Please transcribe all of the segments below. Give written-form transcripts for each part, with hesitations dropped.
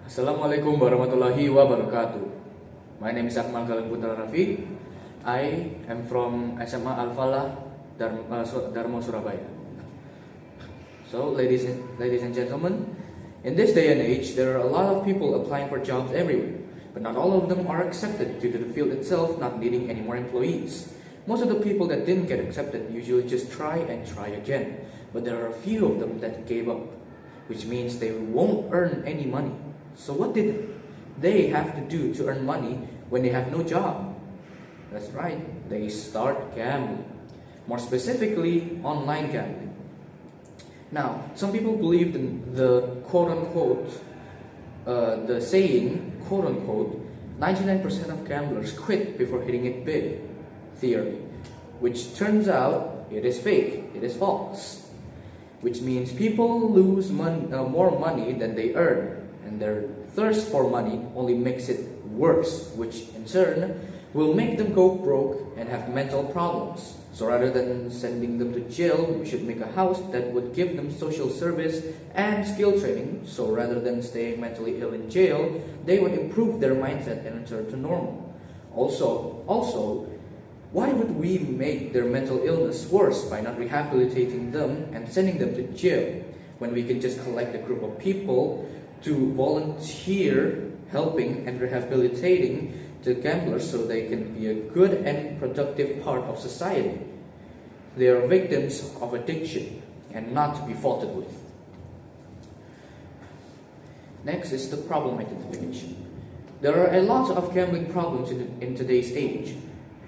Assalamualaikum warahmatullahi wabarakatuh. My name is Akmal Galang Putra Rafi. I am from SMA Falah, Darmo, Surabaya. So, ladies and gentlemen, in this day and age, there are a lot of people applying for jobs everywhere, but not all of them are accepted due to the field itself not needing any more employees. Most of the people that didn't get accepted usually just try and try again, but there are a few of them that gave up, which means they won't earn any money. So what did they have to do to earn money when they have no job? That's right, they start gambling. More specifically, online gambling. Now, some people believe in the quote-unquote, the saying, quote-unquote, 99% of gamblers quit before hitting it big theory, which turns out it is fake, it is false. Which means people lose more money than they earn, and their thirst for money only makes it worse, which in turn will make them go broke and have mental problems. So rather than sending them to jail, we should make a house that would give them social service and skill training. So rather than staying mentally ill in jail, they would improve their mindset and return to normal. Also, why would we make their mental illness worse by not rehabilitating them and sending them to jail when we can just collect a group of people to volunteer helping and rehabilitating the gamblers so they can be a good and productive part of society? They are victims of addiction and not to be faulted with. Next is the problem identification. There are a lot of gambling problems in today's age.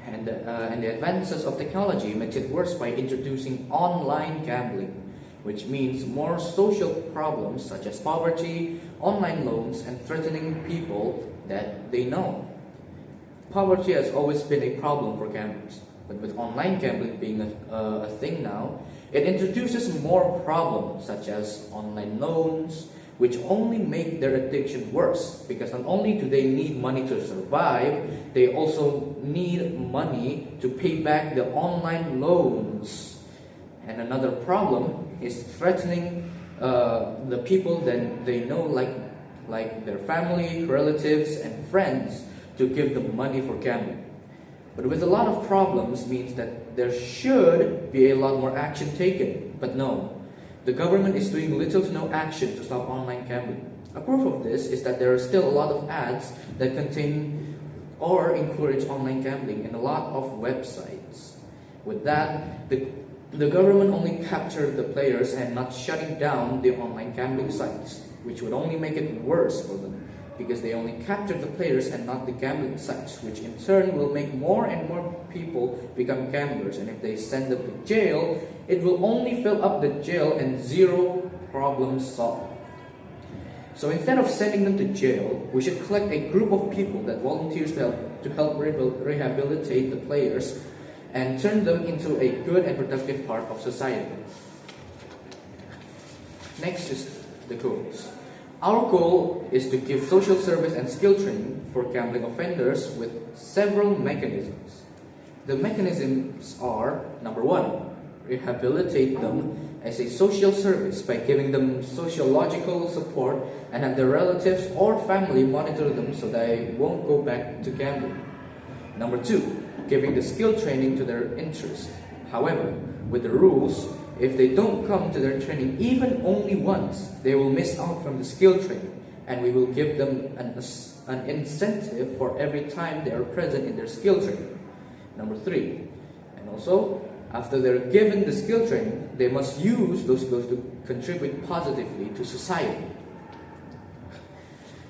And the advances of technology makes it worse by introducing online gambling, which means more social problems such as poverty, online loans, and threatening people that they know. Poverty has always been a problem for gamblers, but with online gambling being a thing now, it introduces more problems such as online loans, which only make their addiction worse, because not only do they need money to survive, they also need money to pay back the online loans. And another problem is threatening the people that they know, like their family, relatives, and friends, to give them money for gambling. But with a lot of problems means that there should be a lot more action taken, but no. The government is doing little to no action to stop online gambling. A proof of this is that there are still a lot of ads that contain or encourage online gambling in a lot of websites. With that, the government only captured the players and not shutting down the online gambling sites, which would only make it worse for them, because they only captured the players and not the gambling sites, which in turn will make more and more people become gamblers. And if they send them to jail, it will only fill up the jail and zero problem solved. So instead of sending them to jail, we should collect a group of people that volunteers to help rehabilitate the players and turn them into a good and productive part of society. Next is the goals. Our goal is to give social service and skill training for gambling offenders with several mechanisms. The mechanisms are: number one, rehabilitate them as a social service by giving them sociological support and have their relatives or family monitor them so they won't go back to gambling. Number two, giving the skill training to their interest. However, with the rules, if they don't come to their training even only once, they will miss out from the skill training, and we will give them an incentive for every time they are present in their skill training. Number three, and also, after they're given the skill training, they must use those skills to contribute positively to society.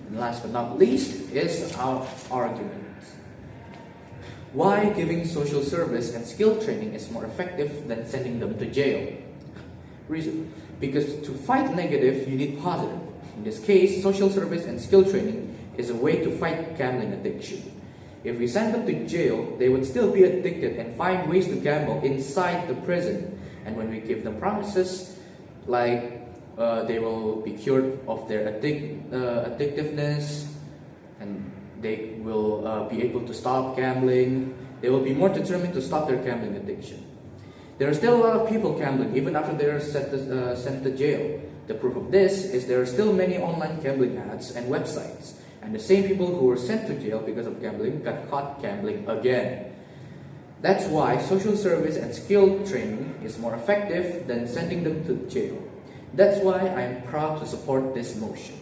And last but not least is our argument. Why giving social service and skill training is more effective than sending them to jail? Reason: because to fight negative, you need positive. In this case, social service and skill training is a way to fight gambling addiction. If we send them to jail, they would still be addicted and find ways to gamble inside the prison. And when we give them promises like they will be cured of their addictiveness, and they will be able to stop gambling, they will be more determined to stop their gambling addiction. There are still a lot of people gambling even after they are sent to jail. The proof of this is there are still many online gambling ads and websites, and the same people who were sent to jail because of gambling got caught gambling again. That's why social service and skill training is more effective than sending them to jail. That's why I am proud to support this motion.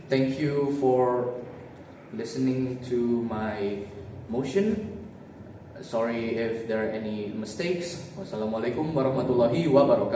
Thank you for listening to my motion. Sorry if there are any mistakes. Wassalamualaikum warahmatullahi wabarakatuh.